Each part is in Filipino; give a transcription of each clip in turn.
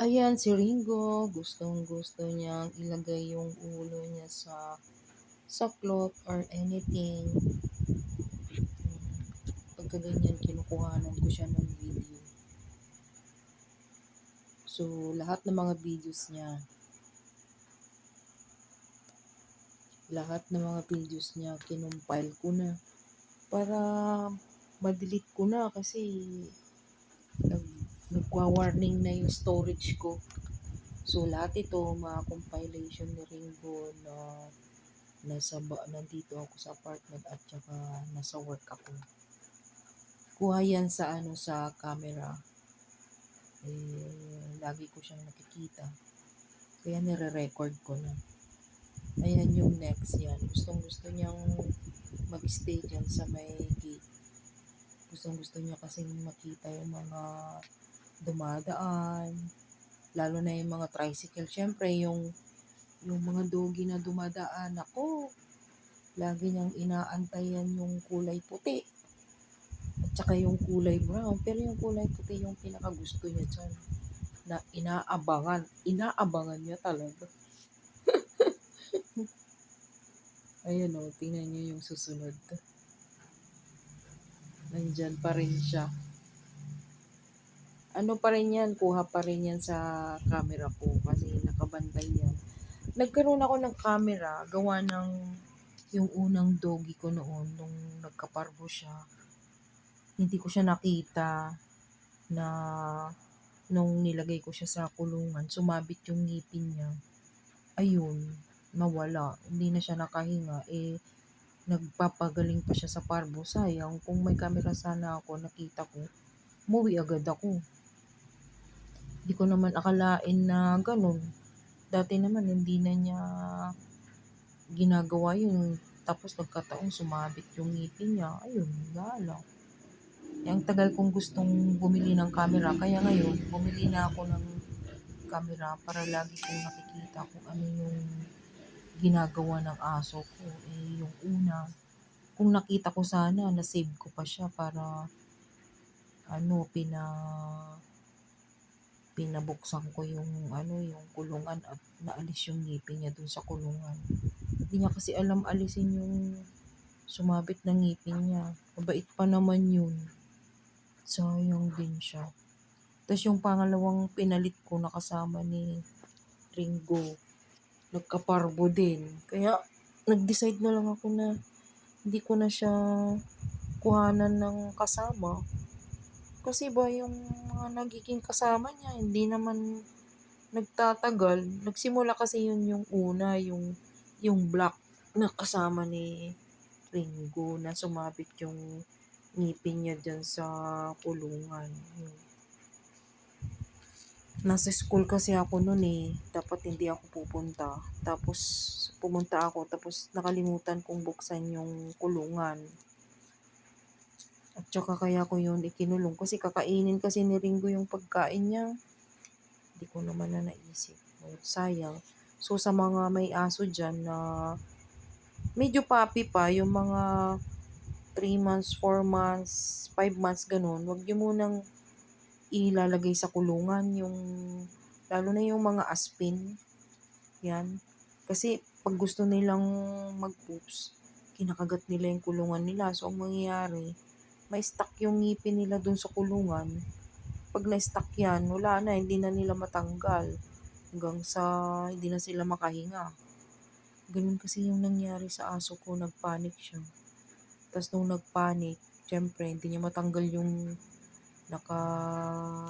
Ayan si Ringo, gustong-gusto niyang ilagay yung ulo niya sa saklot or anything. Pagka ganyan, kinukuhanan ko siya ng video. So, lahat ng mga videos niya, kinumpile ko na para ma-delete ko na kasi nag, nagwa-warning na yung storage ko. So, lahat ito, mga compilation ni Ringo na nandito ako sa apartment at saka nasa work ako. Kuha yan sa camera. Lagi ko siyang nakikita. Kaya nire-record ko na. Ayan yung next yan. Gustong-gusto niyang mag-stay dyan sa may gate. Gustong-gusto niya kasing makita yung mga dumadaan. Lalo na yung mga tricycle. Siyempre, yung mga doggy na dumadaan. Ako, lagi niyang inaantayan yung kulay puti. At saka yung kulay brown. Pero yung kulay puti yung pinakagusto niya dyan. Na inaabangan niya talaga. Ayan o, tingnan niyo yung susunod. Nandyan pa rin siya. Ano pa rin yan, kuha pa rin yan sa camera ko kasi nakabantay yan. Nagkaroon ako ng camera, gawa ng yung unang doggy ko noon, nung nagkaparbo siya. Hindi ko siya nakita na nung nilagay ko siya sa kulungan, sumabit yung ngipin niya. Ayun, nawala. Hindi na siya nakahinga. Nagpapagaling pa siya sa parbo. Sayang, kung may camera sana ako, nakita ko, umuwi agad ako. Hindi ko naman akalain na ganun. Dati naman, hindi na niya ginagawa yun. Tapos nagkataong sumabit yung ngipin niya. Ayun, lala. Ang tagal kong gustong bumili ng camera. Kaya ngayon, bumili na ako ng camera para lagi kong nakikita kung ano yung ginagawa ng aso ko. Yung una, kung nakita ko sana, na-save ko pa siya para pinabuksan ko yung kulungan at naalis yung ngipin niya dun sa kulungan. Hindi niya kasi alam alisin yung sumabit na ngipin niya. Mabait pa naman yun. Sayang din siya. Tapos yung pangalawang pinalit ko na kasama ni Ringo, nagkaparbo din. Kaya nag-decide na lang ako na hindi ko na siya kuhanan ng kasama. Kasi ba yung mga nagiging kasama niya, hindi naman nagtatagal. Nagsimula kasi yun yung una, yung black na kasama ni Ringo na sumabit yung ngipin niya dyan sa kulungan. Nasa school kasi ako noon dapat hindi ako pupunta. Tapos pumunta ako, tapos nakalimutan kong buksan yung kulungan. At saka kaya ko yun ikinulong kasi kakainin kasi ni Ringo yung pagkain niya. Hindi ko naman na naisip. Sayang. So sa mga may aso dyan na medyo puppy pa, yung mga 3 months, 4 months, 5 months, ganun, wag niyo munang ilalagay sa kulungan lalo na yung mga aspin. Yan. Kasi pag gusto nilang mag-poops, kinakagat nila yung kulungan nila. So, ang mangyayari, may stuck yung ngipin nila dun sa kulungan. Pag na-stuck yan, wala na, hindi na nila matanggal. Hanggang sa hindi na sila makahinga. Ganun kasi yung nangyari sa aso ko, nagpanic siya. Tapos nung nagpanic, syempre, hindi niya matanggal yung naka-stuck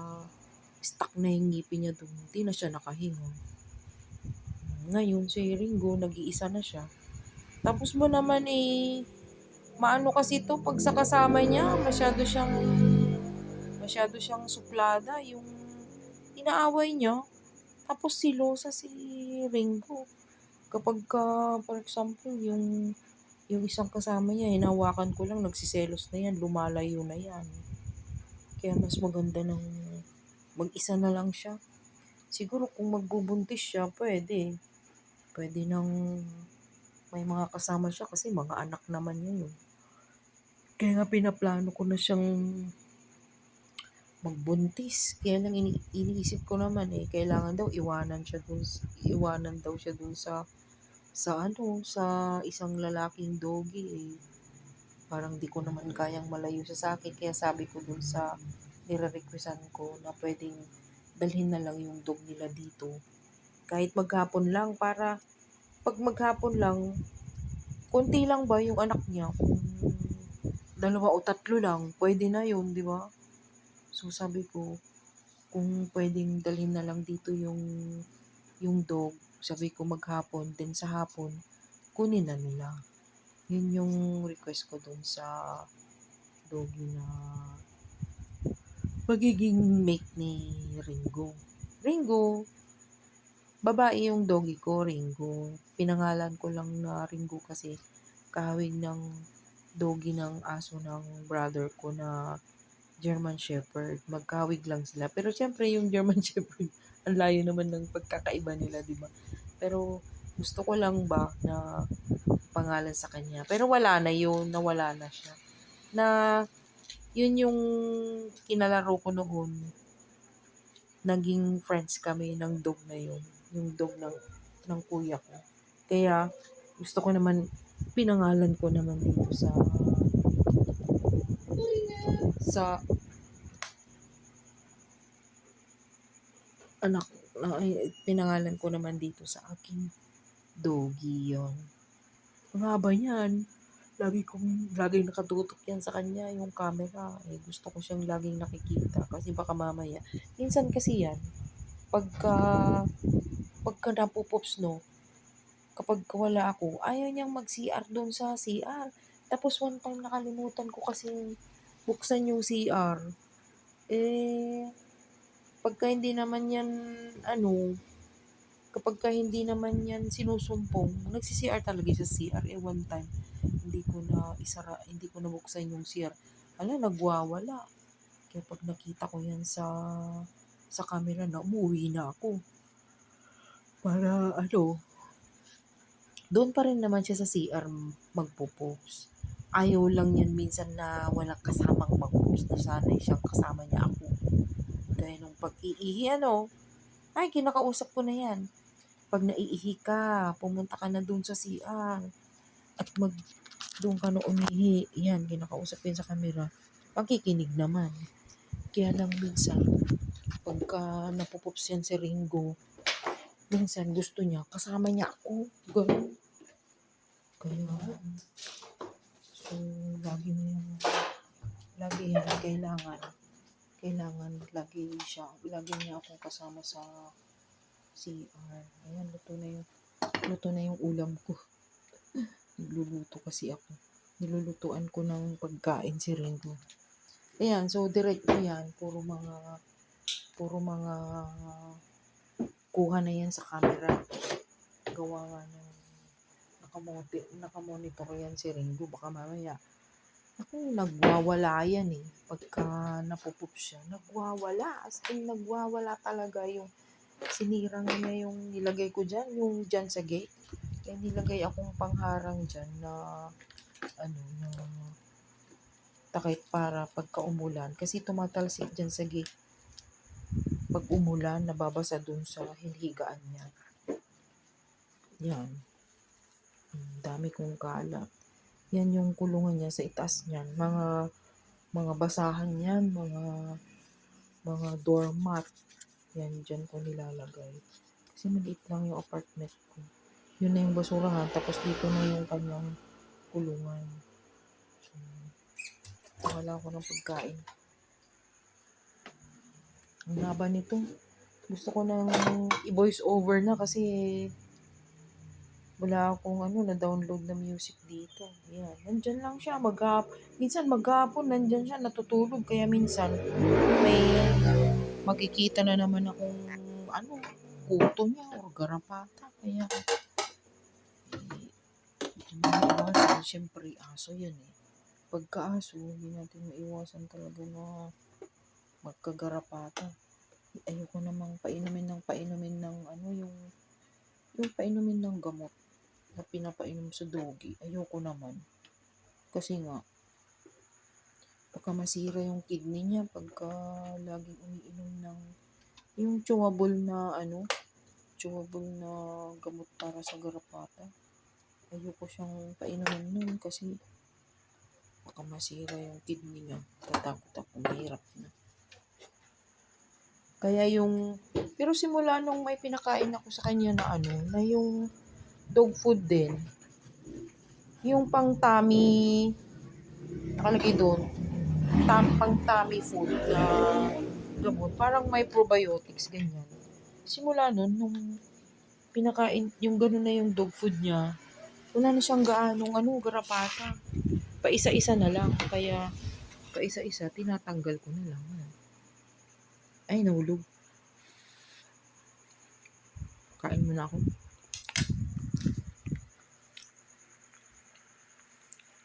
na yung ngipin niya dun. Hindi na siya nakahinga. Ngayon, si Ringo, nag-iisa na siya. Tapos mo naman maano kasi to pag sa kasama niya, masyado siyang suplada, yung inaaway niya. Tapos silosa si Ringo. Kapag for example, yung isang kasama niya, hinawakan ko lang, nagsiselos na yan, lumalayo na yan. Kaya mas maganda ng mag-isa na lang siya. Siguro kung magbubuntis siya, pwede. Pwede nang may mga kasama siya kasi mga anak naman niya yun. Kaya nga pinaplano ko na siyang magbuntis. Kaya lang iniisip ko naman eh, kailangan daw iwanan daw siya dun sa isang lalaking doggy eh. Parang di ko naman kayang malayo siya sa akin. Kaya sabi ko dun sa nire-requestan ko na pwedeng dalhin na lang yung dog nila dito. Kahit maghapon lang para pag maghapon lang, konti lang ba yung anak niya? Kung dalawa o tatlo lang, pwede na yun, di ba? So sabi ko, kung pwedeng dalhin na lang dito yung dog, sabi ko maghapon, then sa hapon, kunin na nila. Yun yung request ko dun sa doggy na magiging mate ni Ringo. Ringo, babae yung doggy ko, Ringo. Pinangalan ko lang na Ringo kasi kahawig ng doggy ng aso ng brother ko na German Shepherd. Magkahawig lang sila. Pero syempre yung German Shepherd, ang layo naman ng pagkakaiba nila, di ba? Pero gusto ko lang ba na pangalan sa kanya. Pero wala na yun, nawala na siya. Na yun yung kinalaro ko noon. Naging friends kami ng dog na yun. Yung dog ng kuya ko. Kaya gusto ko naman, pinangalan ko naman dito sa anak, pinangalan ko naman dito sa aking doggy yon. Ang haba niyan. Laging nakatutok yan sa kanya, yung camera. Eh, gusto ko siyang laging nakikita kasi baka mamaya. Minsan kasi yan, pagka, pagka napupops, no, kapag wala ako, ayaw niyang mag-CR doon sa CR. Tapos one time nakalimutan ko kasi buksan yung CR. Eh, pagka hindi naman yan, ano, kapag ka hindi naman yan sinusumpong, nagsi-CR talaga sa CR. Eh, one time, hindi ko nabuksan yung CR. Ala, nagwawala. Kaya pag nakita ko yan sa camera na, umuwi na ako. Para, ano, doon pa rin naman siya sa CR magpo-post. Ayaw lang yan minsan na walang kasamang mag-post na sanay siyang kasama niya ako. Gaya nung pag-iihi, ano, ay, kinakausap ko na yan. Pag naiihi ka, pumunta ka na dun sa CR at doon ka na umihi. Yan, kinakausap yun sa camera. Makikinig naman. Kaya lang minsan, pagka napupups yan si Ringo, minsan gusto niya, kasama niya ako. Ganun. Kaya, so, lagi yan, lagi niya akong kasama sa CR. Ayan, luto na yung ulam ko. Nagluluto kasi ako. Nilulutuan ko ng pagkain si Ringo. Ayan, so diretso yan. Puro mga kuha na yan sa camera. Gawa nga ng nakamonitor yan si Ringo. Baka mamaya, nagwawala yan eh. Pagka napupup siya, nagwawala. As in, nagwawala talaga yung sinirang niya yung nilagay ko dyan, yung dyan sa gate. Kaya nilagay akong pangharang dyan na takip para pagka umulan. Kasi tumatalsik dyan sa gate. Pag umulan, nababasa dun sa hinigaan niya. Yan. Dami kong kalat. Yan yung kulungan niya sa itaas niyan. Mga basahan yan, mga doormat. Yan, dyan ko nilalagay. Kasi maliit lang yung apartment ko. Yun na yung basurahan, tapos dito na yung kanyang kulungan. So, wala ko ng pagkain. Ang haba nito. Gusto ko nang i-voice over na kasi wala akong na-download na music dito. Yan. Nandyan lang siya. Minsan maghapon, nandyan siya natutulog. Kaya minsan may makikita na naman akong kuto niya o garapata. Kaya siyempre aso yan eh. Pagka-aso, hindi natin maiwasan talaga na magkagarapata. Ayoko namang painumin ng yung painumin ng gamot na pinapainom sa doggy. Ayoko naman. Kasi nga, Baka masira yung kidney niya pagka laging umiinom ng yung chewable na gamot para sa garapata. Ayoko siyang painumin nun kasi baka masira yung kidney niya. Tatakot ako, mahirap na. Kaya pero simula nung may pinakain ako sa kanya na yung dog food din, yung pang tummy, nakalagay doon, pang tummy food na gamot, parang may probiotics, ganyan. Simula nun, nung pinakain, yung gano'n na yung dog food niya, wala na siyang garapata. Paisa-isa na lang, kaya paisa-isa, tinatanggal ko na lang. Ay, nahulog. Kain muna ako.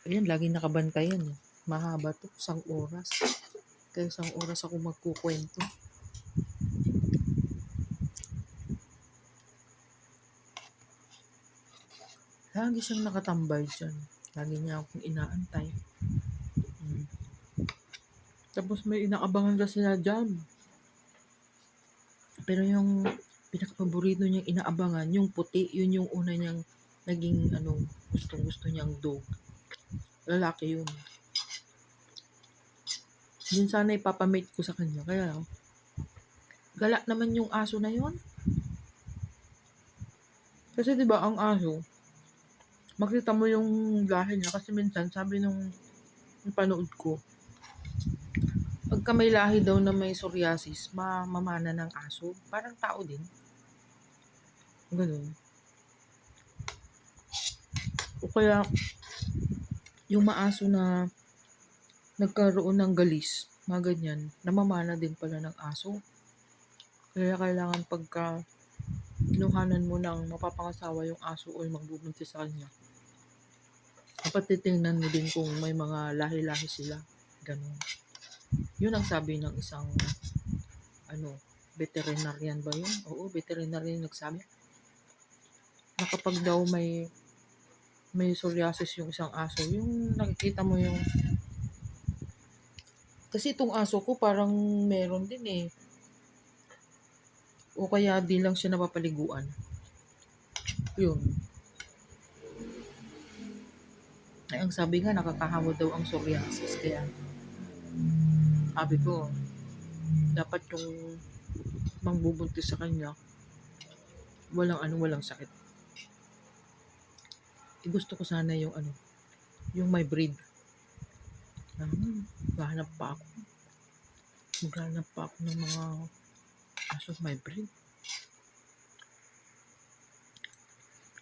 Ayan, laging nakabantayan. Mahaba to, 1 oras. Kaya 1 oras ako magkukwento. Lagi siyang nakatambay dyan. Lagi niya akong inaantay. Tapos may inaabangan kasi na jam. Pero yung pinaka-paborito niyang inaabangan, yung puti, yun yung una niyang naging gustong-gusto niyang dog. Lalaki yun. Yun sana ipapamate ko sa kanya. Kaya gala naman yung aso na yun. Kasi 'di ba ang aso, makita mo yung lahi niya kasi minsan sabi nung panood ko, pagka may lahi daw na may psoriasis, mamana ng aso. Parang tao din. Ganun. O kaya, yung maaso na nagkaroon ng galis, mga ganyan, namamana din pala ng aso. Kaya kailangan pagka kinuhanan mo ng mapapangasawa yung aso o yung magbubuntis sa kanya, dapat titingnan mo din kung may mga lahi-lahi sila. Ganun. Yun ang sabi ng isang veterinarian ba yun? Oo, veterinarian nagsabi. Na kapag daw may psoriasis yung isang aso, yung nakikita mo yung kasi itong aso ko parang meron din eh. O kaya di lang siya napapaliguan. Yun. Ay, ang sabi nga nakakahawa daw ang psoriasis. Kaya sabi ko, dapat yung mangbubuntis sa kanya, walang sakit. Gusto ko sana yung yung may breed. Maghanap pa ako ng mga aso may breed.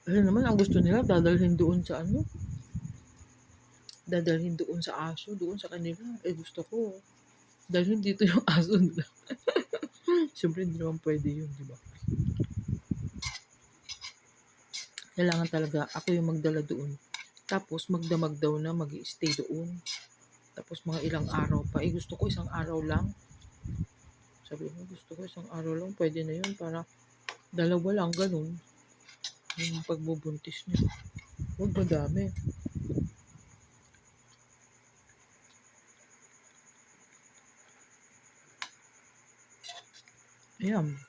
Kasi naman ang gusto nila dadalhin doon sa aso, doon sa kanila. Gusto ko dalhin dito yung aso nila. Siyempre hindi naman pwede yun, di ba? Kailangan talaga ako yung magdala doon. Tapos magdamag daw na mag-i-stay doon. Tapos mga ilang araw pa. Gusto ko 1 araw lang. Sabi mo, gusto ko 1 araw lang. Pwede na yun para 2 lang, ganun. Yung pagbubuntis niya. Huwag madami. Ayan.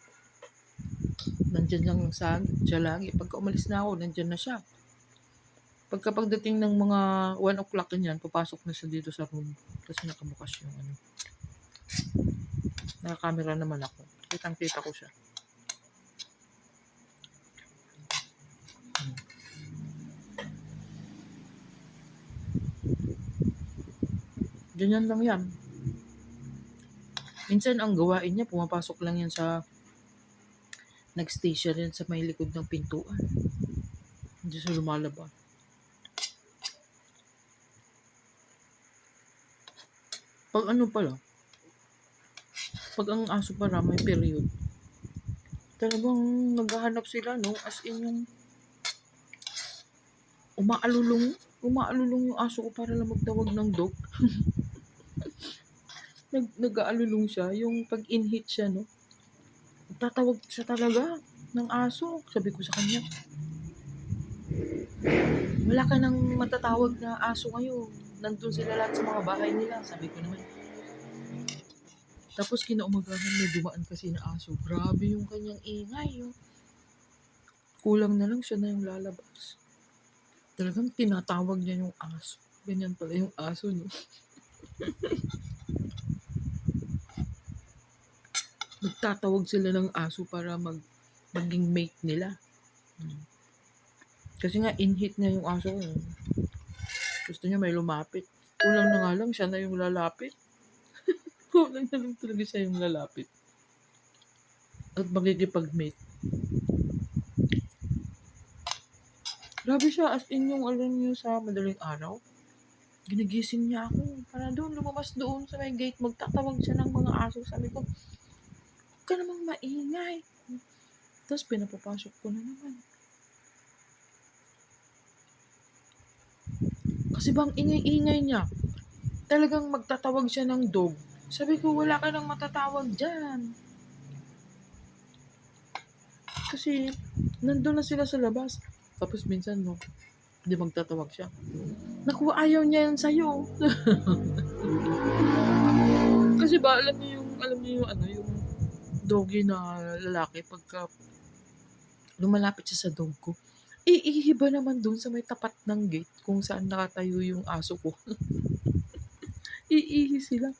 Nandyan lang siya lagi. Pagka umalis na ako, nandyan na siya. Pagdating ng mga 1 o'clock yan, papasok na siya dito sa room. Kasi nakabukas yung naka-camera naman ako. Kitang-kita ko siya. Ganyan lang yan. Minsan ang gawain niya, pumapasok lang yan nag-stay siya rin sa may likod ng pintuan. Hindi siya lumalabas. Pag ang aso para may period, talagang naghahanap sila, no? As in yung umaalulong yung aso ko para lang magtawag ng dog. Nag-aalulong siya, yung pag-inhit siya, no? Tatawag siya talaga ng aso. Sabi ko sa kanya, wala ka nang matatawag na aso ngayon. nandun sila lahat sa mga bahay nila. Sabi ko naman. Tapos kinaumagahan may dumaan kasi na aso. Grabe yung kanyang ingay. Yung kulang na lang siya na yung lalabas. Talagang tinatawag niya yung aso. Ganyan pala yung aso, no? Nagtatawag sila ng aso para maging mate nila. Kasi nga, in-hit niya yung aso ko. Gusto niya may lumapit. Kulang na nga lang, siya na yung lalapit. Kulang na lang talaga siya yung lalapit. At magkikipag-mate. Grabe siya, as in yung alam niyo sa madaling araw. Ginigising niya ako. Para doon, lumabas doon sa may gate. Magtatawag siya ng mga aso. Sabi ko, huwag ka namang maingay. Tapos pinapapasok ko na naman. Kasi bang ingay-ingay niya. Talagang magtatawag siya ng dog. Sabi ko, wala ka nang matatawag dyan. Kasi nandun na sila sa labas. Tapos minsan, no, hindi magtatawag siya. Naku, ayaw niya yan sa'yo. Kasi ba, alam niyo yung doggy na lalaki, pagka lumalapit siya sa dog ko, iihiba naman dun sa may tapat ng gate kung saan nakatayo yung aso ko. Iihi sila.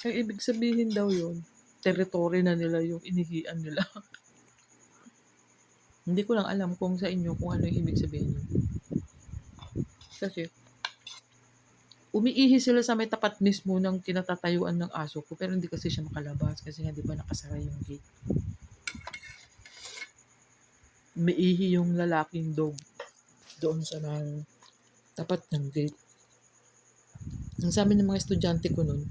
Ang ibig sabihin daw yun, territory na nila yung inihian nila. Hindi ko lang alam kung sa inyo kung ano yung ibig sabihin yun. Kasi, umiihi sila sa may tapat mismo ng kinatatayuan ng aso ko, pero hindi kasi siya makalabas kasi nga di ba nakasara yung gate. Umiihi yung lalaking dog doon sa may tapat ng gate. Ang sabi ng mga estudyante ko nun,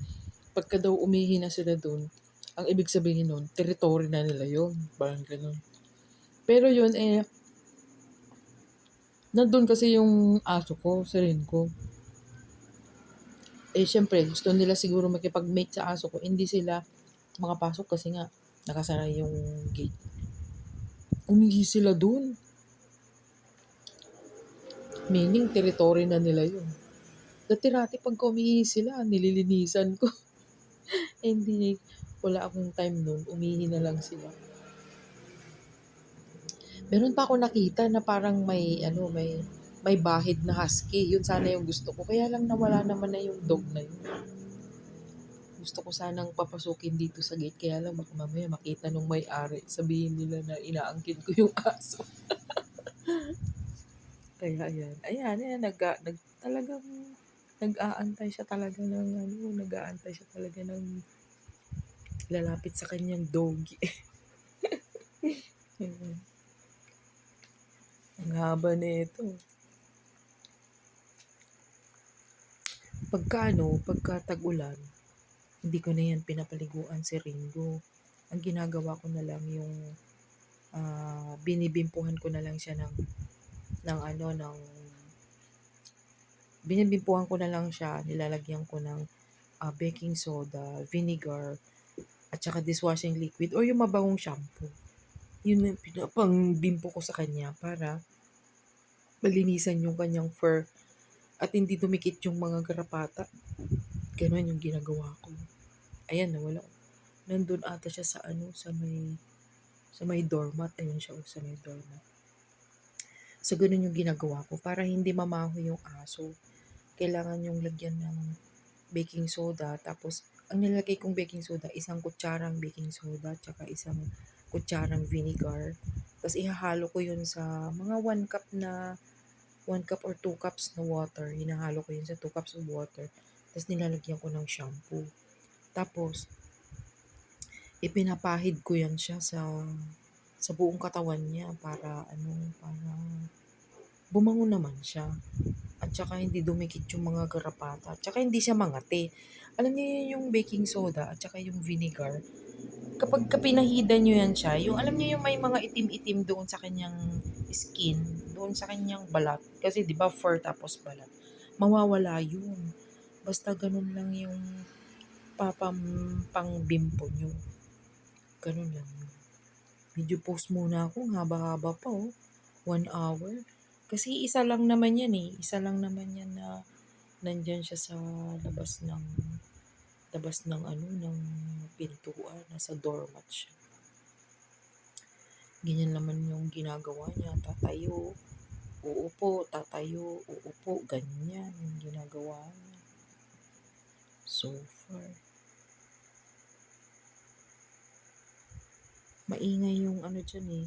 pagka daw umihi na sila doon, ang ibig sabihin nun, territory na nila yun. Parang ganun. Pero yun nandun kasi yung aso ko, si Rinko. Syempre, gusto nila siguro makipag-mate sa aso ko. Hindi sila makapasok kasi nga, nakasara yung gate. Umihi sila dun. Meaning, territory na nila yun. Dati-rati pag umihi sila, nililinisan ko. Hindi, wala akong time nun. Umihi na lang sila. Meron pa ako nakita na parang may bahid na husky. Yun sana yung gusto ko. Kaya lang nawala naman na yung dog na yun. Gusto ko sanang papasukin dito sa gate. Kaya lang baka mamaya makita nung may-ari. Sabihin nila na inaangkin ko yung aso. Kaya ayan. Ayan, talagang nag-aantay siya talaga ng lalapit sa kanyang doggy. Ang haba nito. Pagka tag-ulan, hindi ko na yan pinapaliguan si Ringo. Ang ginagawa ko na lang yung binibimpuhan ko na lang siya binibimpuhan ko na lang siya, nilalagyan ko ng baking soda, vinegar, at saka dishwashing liquid or yung mabangong shampoo. Yun yung pinapangbimpo ko sa kanya para malinisan yung kanyang fur at hindi dumikit yung mga garapata. Ganon yung ginagawa ko. Ayan, nawala. Nandun ata siya sa may doormat. Ayun siya, sa may doormat. So, ganun yung ginagawa ko para hindi mamaho yung aso. Kailangan yung lagyan ng baking soda. Tapos, ang nilagay kong baking soda, isang kutsarang baking soda, tsaka isang kutsarang vinegar. Tapos, ihahalo ko yun sa mga 1 cup or 2 cups na water. Hinahalo ko yun sa 2 cups of water. Tapos, nilalagyan ko ng shampoo. Tapos, ipinapahid ko yan siya sa buong katawan niya para bumangon naman siya. At saka hindi dumikit yung mga garapata. At saka hindi siya mangati. Alam niyo yun yung baking soda at saka yung vinegar. Kapag pinahidan nyo yan siya, yung alam niyo yung may mga itim-itim doon sa kanyang skin, doon sa kanyang balat. Kasi di ba fur tapos balat. Mawawala yun. Basta ganun lang yung pangbimpo nyo. Ganun lang yun. Medyo post muna ako. Haba-haba pa 1 hour. Kasi isa lang naman yan. Isa lang naman yan na Nandiyan siya sa labas ng ano, ng pintuan, nasa doormat siya. Ganyan naman yung ginagawa niya, tatayo, uupo, tatayo, uupo, ganyan yung ginagawa niya. So far. Maingay yung ano dyan eh,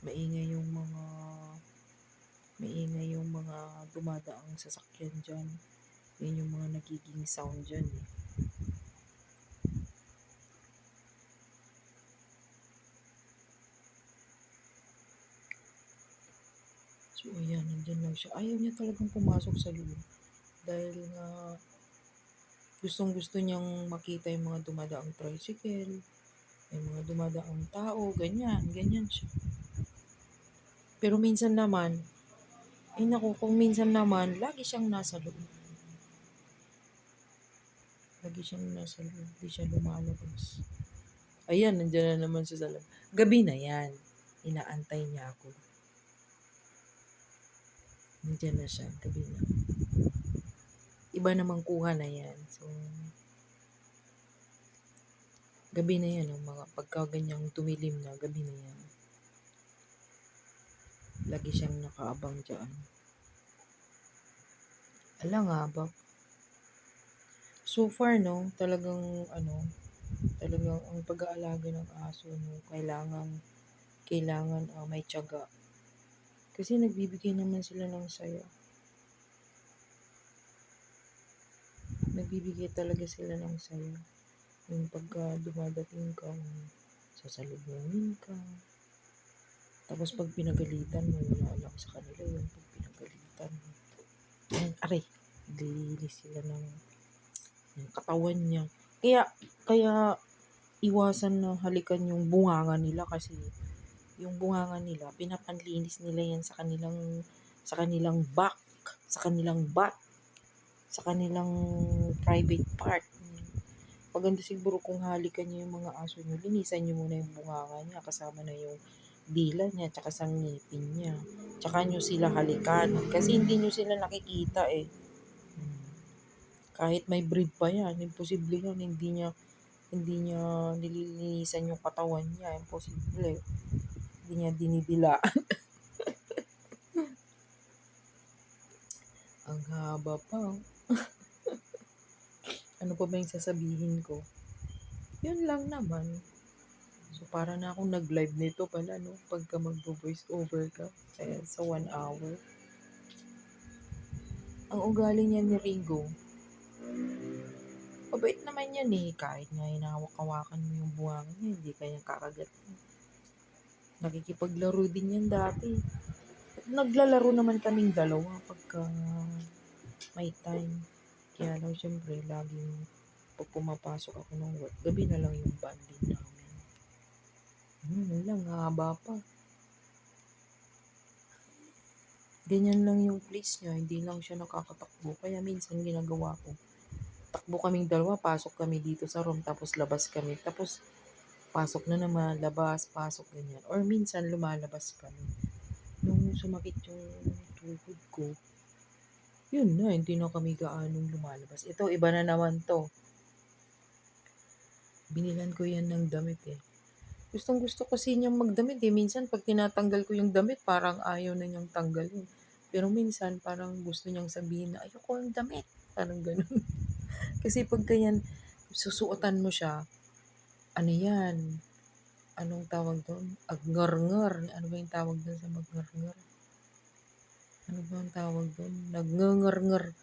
maingay yung mga dumadaang sasakyan dyan. Yun yung mga nagiging sound dyan eh. So ayan, nandyan lang siya. Ayaw niya talagang pumasok sa loob. Dahil nga gustong gusto niyang makita yung mga dumadaang tricycle, yung mga dumadaang tao, ganyan siya. Pero minsan naman, ay naku, kung minsan naman, lagi siyang nasa loob. Lagi siyang nasa loob, di siya lumalabas. Ayan, nandiyan na naman siya sa loob. Gabi na yan. Inaantay niya ako. Nandiyan na siya, gabi na. Iba namang kuha na yan. So, gabi na yan. Mga pagka ganyang tumilim na, gabi na yan. Lagi siyang nakaabang dyan. Ala nga ba? So far, no, talagang ang pag-aalaga ng aso, no, kailangan may tiyaga. Kasi nagbibigay naman sila ng saya. Nagbibigay talaga sila ng saya. Yung pagka dumadating ka, sasalubungin ka. Tapos pag pinagalitan mo, wala lang sa kanila yung pag pinagalitan mo. Aray, lilis sila ng katawan niya. Kaya iwasan na halikan yung bunganga nila kasi yung bunganga nila, pinapanlinis nila yan sa kanilang back, sa kanilang butt, sa kanilang private part. Maganda siguro kung halikan niyo yung mga aso niyo, linisan niyo muna yung bunganga niya kasama na yung dila niya tsaka sa ngipin niya. Tsaka niyo sila halikan kasi hindi niyo sila nakikita eh. Kahit may breed pa yan, imposible yan, hindi niya nililinisan yung katawan niya, imposible. Hindi niya dinidila. Ang haba pa. Ano pa ba yung sasabihin ko? Yun lang naman. So, para na akong nag-live nito pala, no? Pagka mag-voice over ka. Sa 1 hour. Ang ugali niya ni Ringo, mabait naman yan eh. Kahit nga hinawak-hawakan mo yung buwangan niya, hindi kaya kakagat. Nakikipaglaro din yan dati. Naglalaro naman kaming dalawa pagka may time. Kaya lang syempre, laging pag pumapasok ako ng work, gabi na lang yung bonding namin. Yun lang, haba pa. Ganyan lang yung place niya, hindi lang siya nakakatakbo. Kaya minsan ginagawa ko, takbo kaming dalawa, pasok kami dito sa room, tapos labas kami. Tapos pasok na naman, labas, pasok, ganyan. Or minsan lumalabas kami. Nung sumakit yung tuhod ko, yun na, hindi na kami gaanong lumalabas. Ito, iba na naman to. Binilan ko yan ng damit eh. Gustong gusto kasi niyang magdamit eh. Minsan pag tinatanggal ko yung damit, parang ayaw na niyang tanggalin. Pero minsan parang gusto niyang sabihin na ayoko yung damit. Parang ganun. Kasi pag ganyan, susuotan mo siya, ano yan? Anong tawag doon? Agngar-ngar. Ano ba yung tawag doon sa magngar-ngar? Ano ba ang tawag doon? Nagngangar-ngar.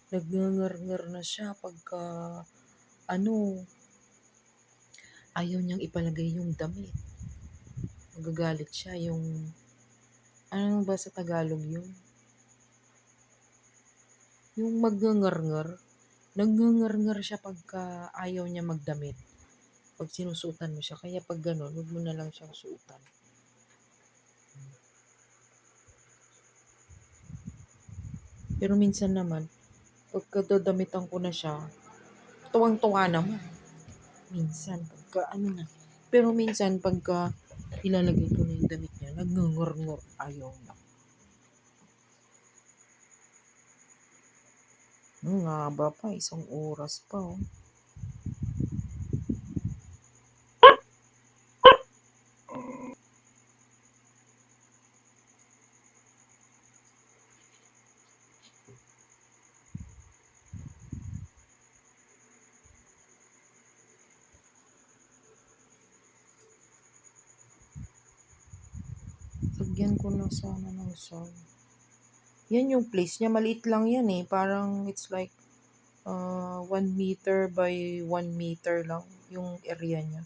Nagngangar-ngar na siya pagka ano, ayaw niyang ipalagay yung damit. Magagalit siya yung, ano ba sa Tagalog yun? Yung magngangar-ngar. Nagngangar-ngar siya pagka ayaw niya magdamit. Pag sinusutan mo siya. Kaya pag gano'n, huwag mo na lang siyang suotan. Pero minsan naman, pagka dadamitan ko na siya, tuwang-tuwa naman. Minsan, pagka ano na. Pero minsan, pagka ilalagay ko na yung damit niya, nagngangar-ngar. Ayaw na. Ang haba pa, 1 oras pa, oh. Lagyan ko na sana ng sound. Yan yung place niya, maliit lang yan eh. Parang it's like 1 meter by 1 meter lang yung area niya.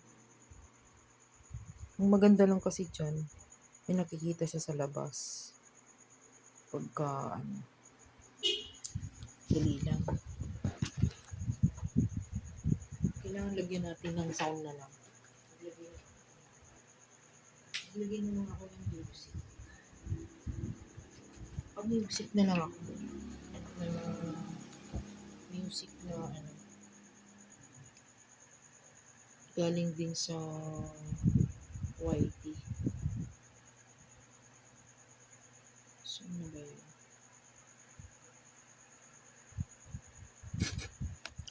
Ang maganda lang kasi dyan, may nakikita siya sa labas. Pagka ano, dali lang. Kailangan lagyan natin ng sound na lang. Lagyan na lang ako ng music. Pag-music na lang ako. Music na ano, galing din sa YT. So, ano ba yun?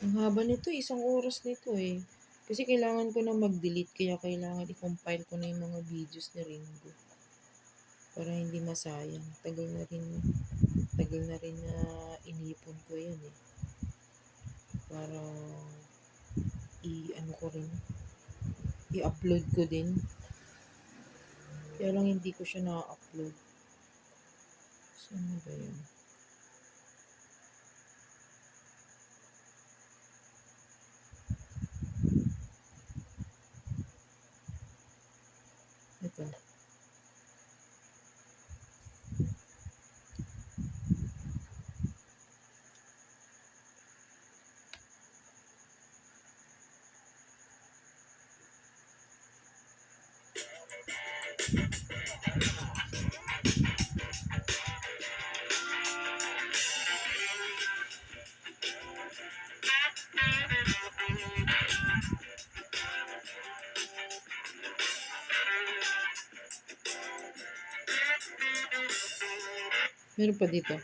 Ang haba nito, 1 oras nito eh. Kasi kailangan ko na mag-delete, kaya kailangan i-compile ko na yung mga videos ni Ringo. Para hindi masayang. Tagal na rin na inipon ko yan eh. Para i-ano ko rin, i-upload ko din. Kaya lang hindi ko siya na-upload. So, ano ba yun? Ito. Meron pa dito.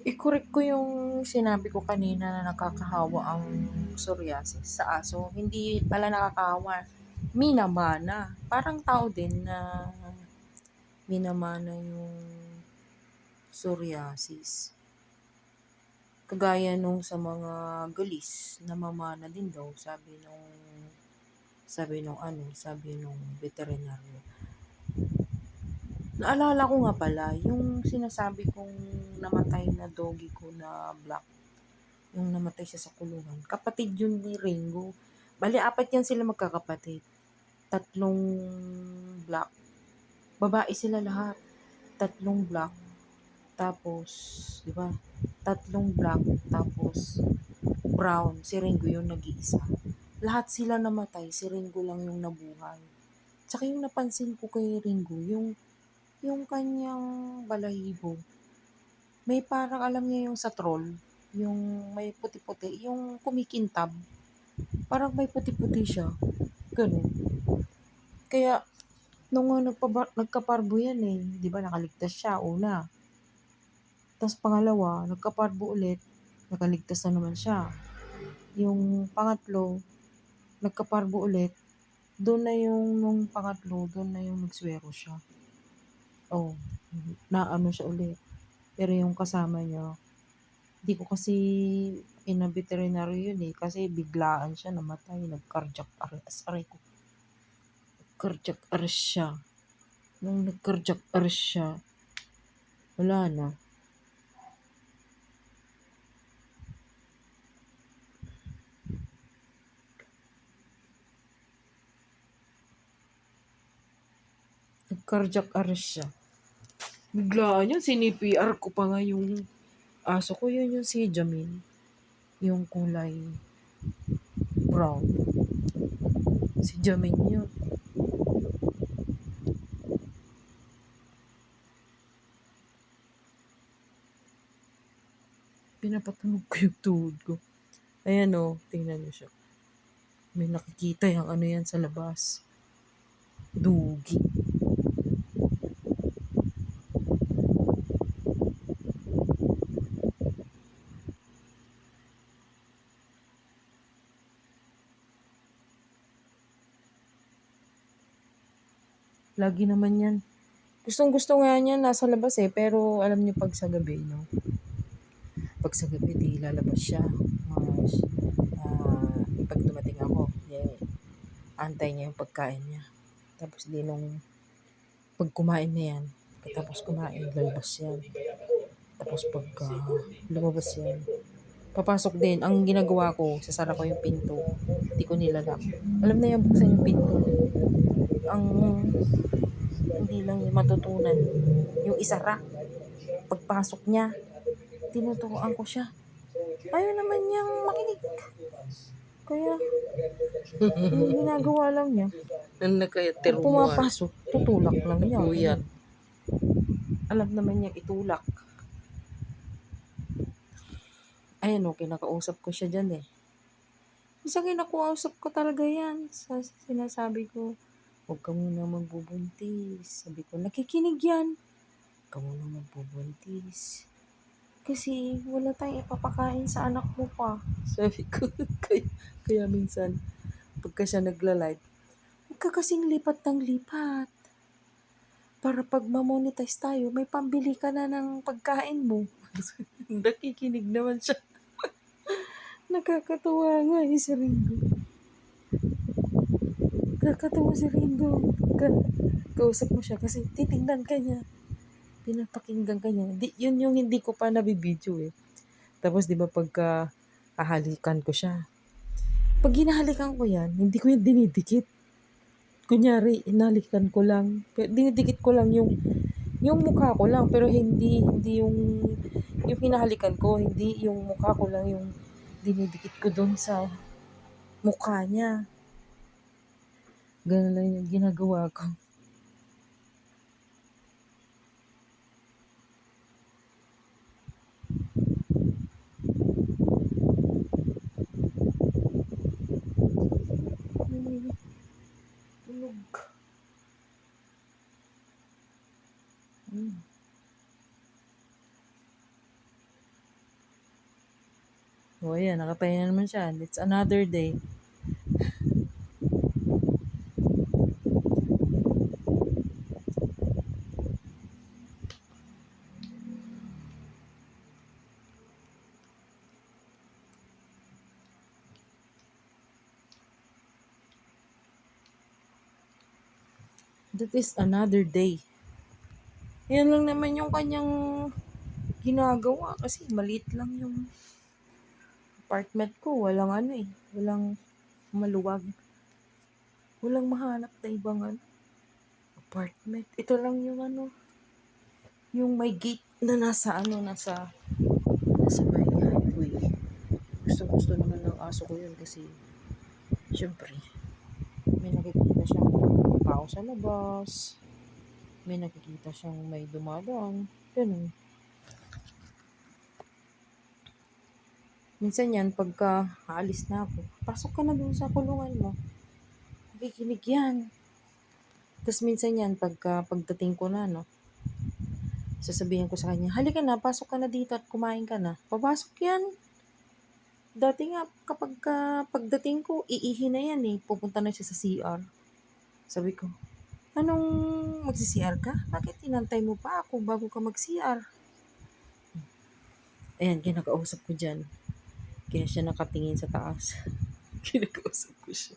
I-correct ko yung sinabi ko kanina na nakakahawa ang psoriasis sa aso. Hindi pala nakakahawa. Minamana. Parang tao din na minamana yung psoriasis. Kagaya nung sa mga galis, namamana din daw, sabi nung veterinaryo. Naalala ko nga pala, yung sinasabi kong namatay na doggy ko na black, yung namatay siya sa kulungan, kapatid yun ni Ringo. Bali, 4 yan sila magkakapatid. 3 black. Babae sila lahat. 3 black. Tapos, di ba? 3 black. Tapos, brown. Si Ringo yung nag-iisa. Lahat sila namatay. Si Ringo lang yung nabuhay. Tsaka yung napansin ko kay Ringo, yung kanyang balahibo. May parang alam niya yung sa troll, yung may puti-puti, yung kumikintab. Parang may puti-puti siya. Ganun. Kaya, nung nagkaparbo yan eh, di ba nakaligtas siya, una. Tapos pangalawa, nagkaparbo ulit, nakaligtas na naman siya. Yung pangatlo, nagkaparbo ulit, doon na yung nung pangatlo, doon na yung nagswero siya. Oh, naano siya ulit. Pero yung kasama niya, di ko kasi veterinary yun eh, kasi biglaan siya namatay, nag-cardiac arrest siya. Nung nag-cardiac arrest siya, wala na. Nag-cardiac arrest siya. Biglaan yun, sinipr ko pa nga yung aso ko, yun yung si Jamin. Yung kulay brown. Si Jamin yun. Pinapatunog ko yung tuhod ko. Ayan o, tingnan niyo siya. May nakikita yung ano yan sa labas. Dugi. Lagi naman yan. Gustong-gusto nga niya nasa labas eh, pero alam niyo pag sa gabi, no? Pag sa gabi, di lalabas siya. Pag dumating ako, antay niya yung pagkain niya. Tapos di nung pag kumain na yan, tapos kumain, lalabas yan. Tapos pagka lumabas yan, papasok din. Ang ginagawa ko, sasara ko yung pinto. Hindi ko nilalak. Alam na yan, buksan yung pinto. Ang hindi lang yung matutunan, yung isara. Pagpasok niya, tinuturoan ko siya. Ayaw naman niyang makinig. Kaya yung ginagawa lang niya, Ang kaya pag tiruan. pumapasok, tutulak lang niya. Puyat. Ayun. Alam naman niya itulak. Ayan o, kinakausap ko siya dyan eh. Minsan kinakausap ko talaga yan. Sinasabi ko, huwag ka muna magbubuntis. Sabi ko, nakikinig yan. Huwag ka muna magbubuntis. Kasi wala tayong ipapakain sa anak mo pa. Sabi ko, kaya minsan, pagka siya nagla-live, huwag ka kasing lipat ng lipat. Para pag ma-monetize tayo, may pambili ka na ng pagkain mo. Nakikinig naman siya. Nakakatuwa nga si Ringo. Nakakatuwa si Ringo. Kausap mo siya kasi titignan ka niya. Pinapakinggan ka niya. Yun yung hindi ko pa nabibidyo eh. Tapos di ba pagka hahalikan ko siya. Pag hinahalikan ko yan, hindi ko yung dinidikit. Kunyari, inalikan ko lang. Dinidikit ko lang yung mukha ko lang, pero hindi yung hinahalikan ko, hindi yung mukha ko lang yung dinidikit ko doon sa mukha niya. Ganun lang yung ginagawa ko. Tulog. O ayan, nakapahinga naman siya. It's another day. That is another day. Yan lang naman yung kanyang ginagawa kasi maliit lang yung apartment ko. Walang ano eh. Walang maluwag. Walang mahanap na ibang apartment. Ito lang yung yung may gate na nasa may highway. Gusto naman ng aso ko yun kasi syempre may nakikita siyang tao sa labas. May nakikita siyang may dumadaan. Ganun. Minsan yan, pagka aalis na ako, pasok ka na dun sa kulungan mo. Nakikinig yan. Tapos minsan yan, pagdating ko na, sasabihin ko sa kanya, halika na, pasok ka na dito at kumain ka na. Papasok yan. Dati nga, pagdating ko, iihi na yan eh. Pupunta na siya sa CR. Sabi ko, anong magsi-CR ka? Bakit tinantay mo pa ako bago ka mag-CR? Ayan, kinakausap ko dyan. Kaya siya nakatingin sa taas. Kinakausap ko siya.